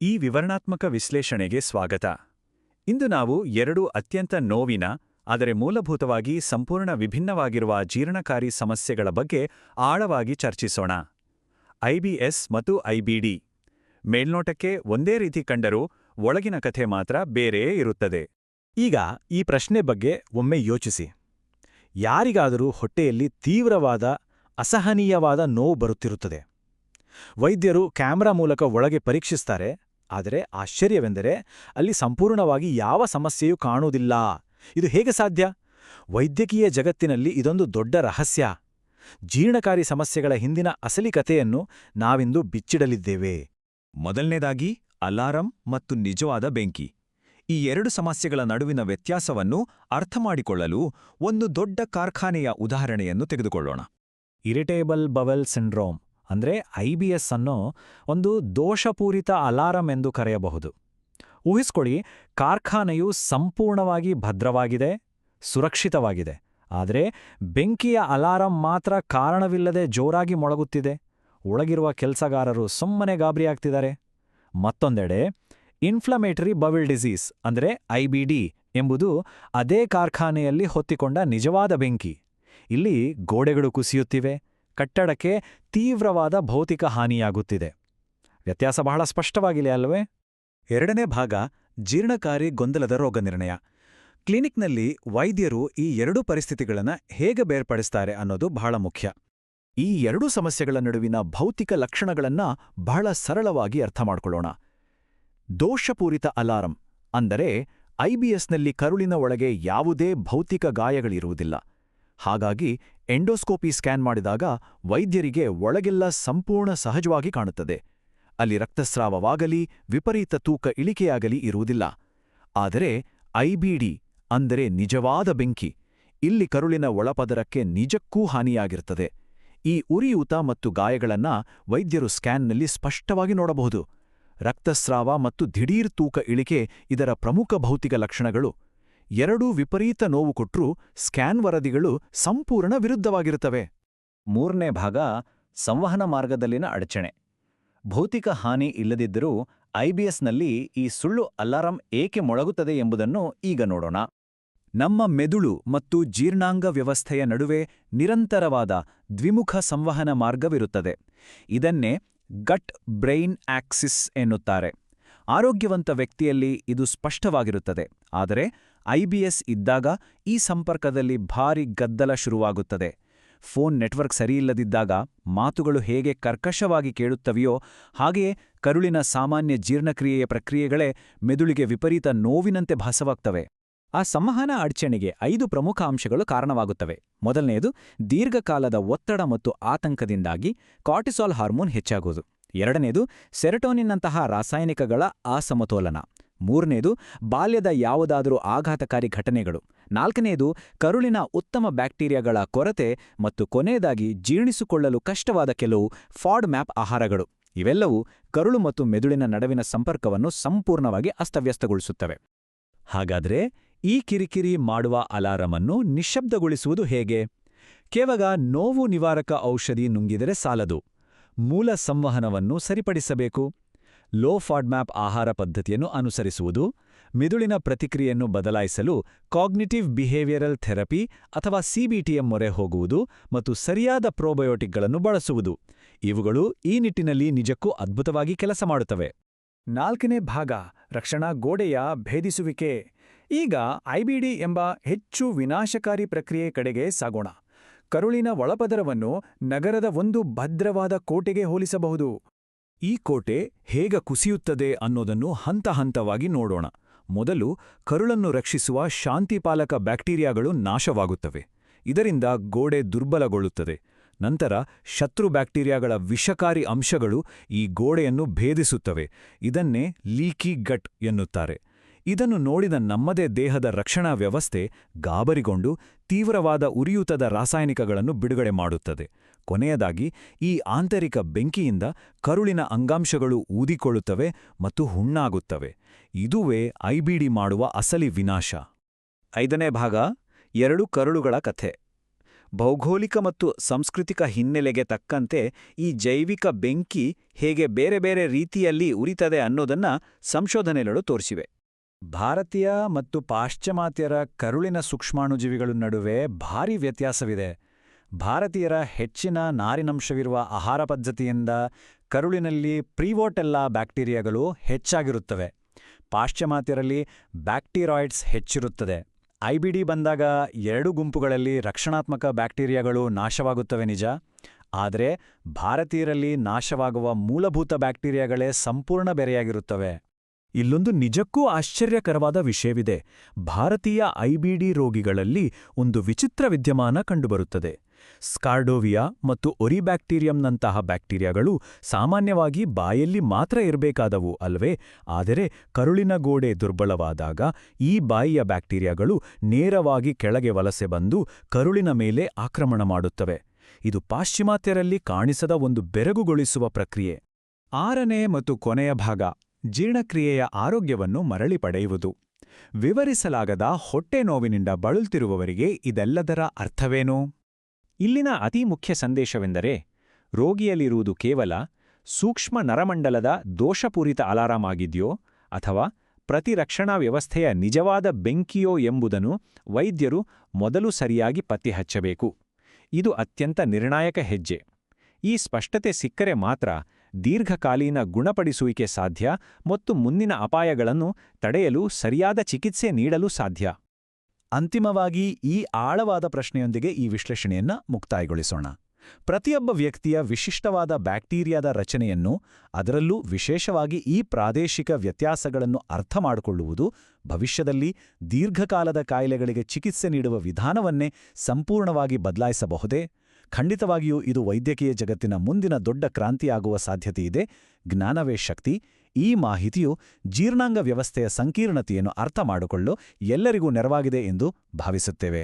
ಈ ವಿವರಣಾತ್ಮಕ ವಿಶ್ಲೇಷಣೆಗೆ ಸ್ವಾಗತ. ಇಂದು ನಾವು ಎರಡು ಅತ್ಯಂತ ನೋವಿನ, ಆದರೆ ಮೂಲಭೂತವಾಗಿ ಸಂಪೂರ್ಣ ವಿಭಿನ್ನವಾಗಿರುವ ಜೀರ್ಣಕಾರಿ ಸಮಸ್ಯೆಗಳ ಬಗ್ಗೆ ಆಳವಾಗಿ ಚರ್ಚಿಸೋಣ. ಐಬಿಎಸ್ ಮತ್ತು ಐಬಿಡಿ. ಮೇಲ್ನೋಟಕ್ಕೆ ಒಂದೇ ರೀತಿ ಕಂಡರೂ ಒಳಗಿನ ಕಥೆ ಮಾತ್ರ ಬೇರೆಯೇ ಇರುತ್ತದೆ. ಈಗ ಈ ಪ್ರಶ್ನೆ ಬಗ್ಗೆ ಒಮ್ಮೆ ಯೋಚಿಸಿ. ಯಾರಿಗಾದರೂ ಹೊಟ್ಟೆಯಲ್ಲಿ ತೀವ್ರವಾದ, ಅಸಹನೀಯವಾದ ನೋವು ಬರುತ್ತಿರುತ್ತದೆ. ವೈದ್ಯರು ಕ್ಯಾಮ್ರಾ ಮೂಲಕ ಒಳಗೆ ಪರೀಕ್ಷಿಸ್ತಾರೆ, ಆದರೆ ಆಶ್ಚರ್ಯವೆಂದರೆ ಅಲ್ಲಿ ಸಂಪೂರ್ಣವಾಗಿ ಯಾವ ಸಮಸ್ಯೆಯೂ ಕಾಣುವುದಿಲ್ಲ. ಇದು ಹೇಗೆ ಸಾಧ್ಯ? ವೈದ್ಯಕೀಯ ಜಗತ್ತಿನಲ್ಲಿ ಇದೊಂದು ದೊಡ್ಡ ರಹಸ್ಯ. ಜೀರ್ಣಕಾರಿ ಸಮಸ್ಯೆಗಳ ಹಿಂದಿನ ಅಸಲಿ ಕಥೆಯನ್ನು ನಾವಿಂದು ಬಿಚ್ಚಿಡಲಿದ್ದೇವೆ. ಮೊದಲನೇದಾಗಿ ಅಲಾರಂ ಮತ್ತು ನಿಜವಾದ ಬೆಂಕಿ. ಈ ಎರಡು ಸಮಸ್ಯೆಗಳ ನಡುವಿನ ವ್ಯತ್ಯಾಸವನ್ನು ಅರ್ಥಮಾಡಿಕೊಳ್ಳಲು ಒಂದು ದೊಡ್ಡ ಕಾರ್ಖಾನೆಯ ಉದಾಹರಣೆಯನ್ನು ತೆಗೆದುಕೊಳ್ಳೋಣ. ಇರಿಟೇಬಲ್ ಬವೆಲ್ ಸಿಂಡ್ರೋಮ್ ಅಂದರೆ ಐಬಿಎಸ್ ಅನ್ನು ಒಂದು ದೋಷಪೂರಿತ ಅಲಾರಂ ಎಂದು ಕರೆಯಬಹುದು. ಊಹಿಸ್ಕೊಳ್ಳಿ, ಕಾರ್ಖಾನೆಯು ಸಂಪೂರ್ಣವಾಗಿ ಭದ್ರವಾಗಿದೆ, ಸುರಕ್ಷಿತವಾಗಿದೆ. ಆದರೆ ಬೆಂಕಿಯ ಅಲಾರಂ ಮಾತ್ರ ಕಾರಣವಿಲ್ಲದೆ ಜೋರಾಗಿ ಮೊಳಗುತ್ತಿದೆ. ಒಳಗಿರುವ ಕೆಲಸಗಾರರು ಸುಮ್ಮನೆ ಗಾಬರಿಯಾಗ್ತಿದ್ದಾರೆ. ಮತ್ತೊಂದೆಡೆ ಇನ್ಫ್ಲಮೇಟರಿ ಬವೆಲ್ ಡಿಸೀಸ್ ಅಂದರೆ ಐಬಿಡಿ ಎಂಬುದು ಅದೇ ಕಾರ್ಖಾನೆಯಲ್ಲಿ ಹೊತ್ತಿಕೊಂಡ ನಿಜವಾದ ಬೆಂಕಿ. ಇಲ್ಲಿ ಗೋಡೆಗಳು ಕುಸಿಯುತ್ತಿವೆ, ಕಟ್ಟಡಕ್ಕೆ ತೀವ್ರವಾದ ಭೌತಿಕ ಹಾನಿಯಾಗುತ್ತಿದೆ. ವ್ಯತ್ಯಾಸ ಬಹಳ ಸ್ಪಷ್ಟವಾಗಿಲ್ಲ ಅಲ್ವೇ? ಎರಡನೇ ಭಾಗ ಜೀರ್ಣಕಾರಿ ಗೊಂದಲದ ರೋಗನಿರ್ಣಯ. ಕ್ಲಿನಿಕ್ನಲ್ಲಿ ವೈದ್ಯರು ಈ ಎರಡೂ ಪರಿಸ್ಥಿತಿಗಳನ್ನು ಹೇಗೆ ಬೇರ್ಪಡಿಸ್ತಾರೆ ಅನ್ನೋದು ಬಹಳ ಮುಖ್ಯ. ಈ ಎರಡೂ ಸಮಸ್ಯೆಗಳ ನಡುವಿನ ಭೌತಿಕ ಲಕ್ಷಣಗಳನ್ನ ಬಹಳ ಸರಳವಾಗಿ ಅರ್ಥಮಾಡ್ಕೊಳ್ಳೋಣ. ದೋಷಪೂರಿತ ಅಲಾರಂ ಅಂದರೆ ಐಬಿಎಸ್ನಲ್ಲಿ ಕರುಳಿನ ಒಳಗೆ ಯಾವುದೇ ಭೌತಿಕ ಗಾಯಗಳಿರುವುದಿಲ್ಲ. ಹಾಗಾಗಿ ಎಂಡೋಸ್ಕೋಪಿ ಸ್ಕ್ಯಾನ್ ಮಾಡಿದಾಗ ವೈದ್ಯರಿಗೆ ಒಳಗೆಲ್ಲ ಸಂಪೂರ್ಣ ಸಹಜವಾಗಿ ಕಾಣುತ್ತದೆ. ಅಲ್ಲಿ ರಕ್ತಸ್ರಾವವಾಗಲಿ, ವಿಪರೀತ ತೂಕ ಇಳಿಕೆಯಾಗಲಿ ಇರುವುದಿಲ್ಲ. ಆದರೆ ಐಬಿಡಿ ಅಂದರೆ ನಿಜವಾದ ಬೆಂಕಿ. ಇಲ್ಲಿ ಕರುಳಿನ ಒಳಪದರಕ್ಕೆ ನಿಜಕ್ಕೂ ಹಾನಿಯಾಗಿರುತ್ತದೆ. ಈ ಉರಿಯೂತ ಮತ್ತು ಗಾಯಗಳನ್ನ ವೈದ್ಯರು ಸ್ಕ್ಯಾನ್ನಲ್ಲಿ ಸ್ಪಷ್ಟವಾಗಿ ನೋಡಬಹುದು. ರಕ್ತಸ್ರಾವ ಮತ್ತು ದಿಢೀರ್ ತೂಕ ಇಳಿಕೆ ಇದರ ಪ್ರಮುಖ ಭೌತಿಕ ಲಕ್ಷಣಗಳು. ಎರಡೂ ವಿಪರೀತ ನೋವು ಕೊಟ್ಟರೂ ಸ್ಕ್ಯಾನ್ ವರದಿಗಳು ಸಂಪೂರ್ಣ ವಿರುದ್ಧವಾಗಿರುತ್ತವೆ. ಮೂರನೇ ಭಾಗ ಸಂವಹನ ಮಾರ್ಗದಲ್ಲಿನ ಅಡಚಣೆ. ಭೌತಿಕ ಹಾನಿ ಇಲ್ಲದಿದ್ದರೂ ಐಬಿಎಸ್ನಲ್ಲಿ ಈ ಸುಳ್ಳು ಅಲಾರಂ ಏಕೆ ಮೊಳಗುತ್ತದೆ ಎಂಬುದನ್ನು ಈಗ ನೋಡೋಣ. ನಮ್ಮ ಮೆದುಳು ಮತ್ತು ಜೀರ್ಣಾಂಗ ವ್ಯವಸ್ಥೆಯ ನಡುವೆ ನಿರಂತರವಾದ ದ್ವಿಮುಖ ಸಂವಹನ ಮಾರ್ಗವಿರುತ್ತದೆ. ಇದನ್ನೇ ಗಟ್ ಬ್ರೈನ್ ಆಕ್ಸಿಸ್ ಎನ್ನುತ್ತಾರೆ. ಆರೋಗ್ಯವಂತ ವ್ಯಕ್ತಿಯಲ್ಲಿ ಇದು ಸ್ಪಷ್ಟವಾಗಿರುತ್ತದೆ. ಆದರೆ ಐಬಿಎಸ್ ಇದ್ದಾಗ ಈ ಸಂಪರ್ಕದಲ್ಲಿ ಭಾರಿ ಗದ್ದಲ ಶುರುವಾಗುತ್ತದೆ. ಫೋನ್ ನೆಟ್ವರ್ಕ್ ಸರಿಯಿಲ್ಲದಿದ್ದಾಗ ಮಾತುಗಳು ಹೇಗೆ ಕರ್ಕಶವಾಗಿ ಕೇಳುತ್ತವೆಯೋ ಹಾಗೆಯೇ ಕರುಳಿನ ಸಾಮಾನ್ಯ ಜೀರ್ಣಕ್ರಿಯೆಯ ಪ್ರಕ್ರಿಯೆಗಳೇ ಮೆದುಳಿಗೆ ವಿಪರೀತ ನೋವಿನಂತೆ ಭಾಸವಾಗ್ತವೆ. ಆ ಸಂವಹನ ಅಡಚಣೆಗೆ 5 ಪ್ರಮುಖ ಅಂಶಗಳು ಕಾರಣವಾಗುತ್ತವೆ. ಮೊದಲನೆಯದು ದೀರ್ಘಕಾಲದ ಒತ್ತಡ ಮತ್ತು ಆತಂಕದಿಂದಾಗಿ ಕಾರ್ಟಿಸಾಲ್ ಹಾರ್ಮೋನ್ ಹೆಚ್ಚಾಗುವುದು. ಎರಡನೇದು ಸೆರಟೋನಿನ್ನಂತಹ ರಾಸಾಯನಿಕಗಳ ಅಸಮತೋಲನ. ಮೂರನೇದು ಬಾಲ್ಯದ ಯಾವುದಾದರೂ ಆಘಾತಕಾರಿ ಘಟನೆಗಳು. ನಾಲ್ಕನೆಯದು ಕರುಳಿನ ಉತ್ತಮ ಬ್ಯಾಕ್ಟೀರಿಯಾಗಳ ಕೊರತೆ ಮತ್ತು ಕೊನೆಯದಾಗಿ ಜೀರ್ಣಿಸಿಕೊಳ್ಳಲು ಕಷ್ಟವಾದ ಕೆಲವು ಫಾಡ್ ಮ್ಯಾಪ್ ಆಹಾರಗಳು. ಇವೆಲ್ಲವೂ ಕರುಳು ಮತ್ತು ಮೆದುಳಿನ ನಡುವಿನ ಸಂಪರ್ಕವನ್ನು ಸಂಪೂರ್ಣವಾಗಿ ಅಸ್ತವ್ಯಸ್ತಗೊಳಿಸುತ್ತವೆ. ಹಾಗಾದ್ರೆ ಈ ಕಿರಿಕಿರಿ ಮಾಡುವ ಅಲಾರಮನ್ನು ನಿಶ್ಶಬ್ದಗೊಳಿಸುವುದು ಹೇಗೆ? ಕೇವಲ ನೋವು ನಿವಾರಕ ಔಷಧಿ ನುಂಗಿದರೆ ಸಾಲದು. ಮೂಲ ಸಂವಹನವನ್ನು ಸರಿಪಡಿಸಬೇಕು. ಲೋ ಫಾಡ್ಮ್ಯಾಪ್ ಆಹಾರ ಪದ್ಧತಿಯನ್ನು ಅನುಸರಿಸುವುದು, ಮಿದುಳಿನ ಪ್ರತಿಕ್ರಿಯೆಯನ್ನು ಬದಲಾಯಿಸಲು ಕಾಗ್ನಿಟಿವ್ ಬಿಹೇವಿಯರಲ್ ಥೆರಪಿ ಅಥವಾ ಸಿಬಿಟಿಎಂ ಮೊರೆ ಹೋಗುವುದು ಮತ್ತು ಸರಿಯಾದ ಪ್ರೋಬಯೋಟಿಕ್ಗಳನ್ನು ಬಳಸುವುದು. ಇವುಗಳು ಈ ನಿಟ್ಟಿನಲ್ಲಿ ನಿಜಕ್ಕೂ ಅದ್ಭುತವಾಗಿ ಕೆಲಸ ಮಾಡುತ್ತವೆ. ನಾಲ್ಕನೇ ಭಾಗ ರಕ್ಷಣಾ ಗೋಡೆಯ ಭೇದಿಸುವಿಕೆ. ಈಗ ಐಬಿಡಿ ಎಂಬ ಹೆಚ್ಚು ವಿನಾಶಕಾರಿ ಪ್ರಕ್ರಿಯೆ ಕಡೆಗೆ ಸಾಗೋಣ. ಕರುಳಿನ ಒಳಪದರವನ್ನು ನಗರದ ಒಂದು ಭದ್ರವಾದ ಕೋಟೆಗೆ ಹೋಲಿಸಬಹುದು. ಈ ಕೋಟೆ ಹೇಗೆ ಕುಸಿಯುತ್ತದೆ ಅನ್ನೋದನ್ನು ಹಂತ ಹಂತವಾಗಿ ನೋಡೋಣ. ಮೊದಲು ಕರುಳನ್ನು ರಕ್ಷಿಸುವ ಶಾಂತಿಪಾಲಕ ಬ್ಯಾಕ್ಟೀರಿಯಾಗಳು ನಾಶವಾಗುತ್ತವೆ. ಇದರಿಂದ ಗೋಡೆ ದುರ್ಬಲಗೊಳ್ಳುತ್ತದೆ. ನಂತರ ಶತ್ರು ಬ್ಯಾಕ್ಟೀರಿಯಾಗಳ ವಿಷಕಾರಿ ಅಂಶಗಳು ಈ ಗೋಡೆಯನ್ನು ಭೇದಿಸುತ್ತವೆ. ಇದನ್ನೇ ಲೀಕಿ ಗಟ್ ಎನ್ನುತ್ತಾರೆ. ಇದನ್ನು ನೋಡಿದ ನಮ್ಮದೇ ದೇಹದ ರಕ್ಷಣಾ ವ್ಯವಸ್ಥೆ ಗಾಬರಿಗೊಂಡು ತೀವ್ರವಾದ ಉರಿಯೂತದ ರಾಸಾಯನಿಕಗಳನ್ನು ಬಿಡುಗಡೆ ಮಾಡುತ್ತದೆ. ಕೊನೆಯದಾಗಿ ಈ ಆಂತರಿಕ ಬೆಂಕಿಯಿಂದ ಕರುಳಿನ ಅಂಗಾಂಶಗಳು ಊದಿಕೊಳ್ಳುತ್ತವೆ ಮತ್ತು ಹುಣ್ಣಾಗುತ್ತವೆ. ಇದುವೇ ಐಬಿಡಿ ಮಾಡುವ ಅಸಲಿ ವಿನಾಶ. 5ನೇ ಭಾಗ ಎರಡು ಕರುಳುಗಳ ಕಥೆ. ಭೌಗೋಳಿಕ ಮತ್ತು ಸಾಂಸ್ಕೃತಿಕ ಹಿನ್ನೆಲೆಗೆ ತಕ್ಕಂತೆ ಈ ಜೈವಿಕ ಬೆಂಕಿ ಹೇಗೆ ಬೇರೆ ಬೇರೆ ರೀತಿಯಲ್ಲಿ ಉರಿತದೆ ಅನ್ನೋದನ್ನ ಸಂಶೋಧನೆಗಳು ತೋರಿಸಿವೆ. ಭಾರತೀಯ ಮತ್ತು ಪಾಶ್ಚಿಮಾತ್ಯರ ಕರುಳಿನ ಸೂಕ್ಷ್ಮಾಣುಜೀವಿಗಳ ನಡುವೆ ಭಾರೀ ವ್ಯತ್ಯಾಸವಿದೆ. ಭಾರತೀಯರ ಹೆಚ್ಚಿನ ನಾರಿನಂಶವಿರುವ ಆಹಾರ ಪದ್ಧತಿಯಿಂದ ಕರುಳಿನಲ್ಲಿ ಪ್ರೀವೋಟೆಲ್ಲಾ ಬ್ಯಾಕ್ಟೀರಿಯಾಗಳು ಹೆಚ್ಚಾಗಿರುತ್ತವೆ. ಪಾಶ್ಚಿಮಾತ್ಯರಲ್ಲಿ ಬ್ಯಾಕ್ಟೀರಾಯ್ಡ್ಸ್ ಹೆಚ್ಚಿರುತ್ತದೆ. ಐಬಿಡಿ ಬಂದಾಗ 2 ಗುಂಪುಗಳಲ್ಲಿ ರಕ್ಷಣಾತ್ಮಕ ಬ್ಯಾಕ್ಟೀರಿಯಾಗಳು ನಾಶವಾಗುತ್ತವೆ ನಿಜ, ಆದರೆ ಭಾರತೀಯರಲ್ಲಿ ನಾಶವಾಗುವ ಮೂಲಭೂತ ಬ್ಯಾಕ್ಟೀರಿಯಾಗಳೇ ಸಂಪೂರ್ಣ ಬೇರೆಯಾಗಿರುತ್ತವೆ. ಇಲ್ಲೊಂದು ನಿಜಕ್ಕೂ ಆಶ್ಚರ್ಯಕರವಾದ ವಿಷಯವಿದೆ. ಭಾರತೀಯ ಐಬಿಡಿ ರೋಗಿಗಳಲ್ಲಿ ಒಂದು ವಿಚಿತ್ರ ವಿದ್ಯಮಾನ ಕಂಡುಬರುತ್ತದೆ. ಸ್ಕಾರ್ಡೋವಿಯಾ ಮತ್ತು ಒರಿಬ್ಯಾಕ್ಟೀರಿಯಂನಂತಹ ಬ್ಯಾಕ್ಟೀರಿಯಾಗಳು ಸಾಮಾನ್ಯವಾಗಿ ಬಾಯಲ್ಲಿ ಮಾತ್ರ ಇರಬೇಕಾದವು ಅಲ್ವೇ? ಆದರೆ ಕರುಳಿನ ಗೋಡೆ ದುರ್ಬಲವಾದಾಗ ಈ ಬಾಯಿಯ ಬ್ಯಾಕ್ಟೀರಿಯಾಗಳು ನೇರವಾಗಿ ಕೆಳಗೆ ವಲಸೆ ಬಂದು ಕರುಳಿನ ಮೇಲೆ ಆಕ್ರಮಣ ಮಾಡುತ್ತವೆ. ಇದು ಪಾಶ್ಚಿಮಾತ್ಯರಲ್ಲಿ ಕಾಣಿಸದ ಒಂದು ಬೆರಗುಗೊಳಿಸುವ ಪ್ರಕ್ರಿಯೆ. 6ನೇ ಮತ್ತು ಕೊನೆಯ ಭಾಗ, ಜೀರ್ಣಕ್ರಿಯೆಯ ಆರೋಗ್ಯವನ್ನು ಮರಳಿ ಪಡೆಯುವುದು. ವಿವರಿಸಲಾಗದ ಹೊಟ್ಟೆ ನೋವಿನಿಂದ ಬಳಲುತ್ತಿರುವವರಿಗೆ ಇದೆಲ್ಲದರ ಅರ್ಥವೇನು? ಇಲ್ಲಿನ ಅತಿ ಮುಖ್ಯ ಸಂದೇಶವೆಂದರೆ, ರೋಗಿಯಲ್ಲಿರುವುದು ಕೇವಲ ಸೂಕ್ಷ್ಮ ನರಮಂಡಲದ ದೋಷಪೂರಿತ ಅಲಾರಾಮ್ ಆಗಿದೆಯೋ ಅಥವಾ ಪ್ರತಿರಕ್ಷಣಾ ವ್ಯವಸ್ಥೆಯ ನಿಜವಾದ ಬೆಂಕಿಯೋ ಎಂಬುದನ್ನು ವೈದ್ಯರು ಮೊದಲು ಸರಿಯಾಗಿ ಪತ್ತೆಹಚ್ಚಬೇಕು. ಇದು ಅತ್ಯಂತ ನಿರ್ಣಾಯಕ ಹೆಜ್ಜೆ. ಈ ಸ್ಪಷ್ಟತೆ ಸಿಕ್ಕರೆ ಮಾತ್ರ ದೀರ್ಘಕಾಲೀನ ಗುಣಪಡಿಸುವಿಕೆ ಸಾಧ್ಯ ಮತ್ತು ಮುಂದಿನ ಅಪಾಯಗಳನ್ನು ತಡೆಯಲು ಸರಿಯಾದ ಚಿಕಿತ್ಸೆ ನೀಡಲು ಸಾಧ್ಯ. ಅಂತಿಮವಾಗಿ ಈ ಆಳವಾದ ಪ್ರಶ್ನೆಯೊಂದಿಗೆ ಈ ವಿಶ್ಲೇಷಣೆಯನ್ನ ಮುಕ್ತಾಯಗೊಳಿಸೋಣ. ಪ್ರತಿಯೊಬ್ಬ ವ್ಯಕ್ತಿಯ ವಿಶಿಷ್ಟವಾದ ಬ್ಯಾಕ್ಟೀರಿಯಾದ ರಚನೆಯನ್ನು, ಅದರಲ್ಲೂ ವಿಶೇಷವಾಗಿ ಈ ಪ್ರಾದೇಶಿಕ ವ್ಯತ್ಯಾಸಗಳನ್ನು ಅರ್ಥ ಮಾಡಿಕೊಳ್ಳುವುದು ಭವಿಷ್ಯದಲ್ಲಿ ದೀರ್ಘಕಾಲದ ಕಾಯಿಲೆಗಳಿಗೆ ಚಿಕಿತ್ಸೆ ನೀಡುವ ವಿಧಾನವನ್ನೇ ಸಂಪೂರ್ಣವಾಗಿ ಬದಲಾಯಿಸಬಹುದೇ? ಖಂಡಿತವಾಗಿಯೂ ಇದು ವೈದ್ಯಕೀಯ ಜಗತ್ತಿನ ಮುಂದಿನ ದೊಡ್ಡ ಕ್ರಾಂತಿಯಾಗುವ ಸಾಧ್ಯತೆಯಿದೆ. ಜ್ಞಾನವೇ ಶಕ್ತಿ. ಈ ಮಾಹಿತಿಯು ಜೀರ್ಣಾಂಗ ವ್ಯವಸ್ಥೆಯ ಸಂಕೀರ್ಣತೆಯನ್ನು ಅರ್ಥ ಮಾಡಿಕೊಳ್ಳಲು ಎಲ್ಲರಿಗೂ ನೆರವಾಗಿದೆ ಎಂದು ಭಾವಿಸುತ್ತೇವೆ.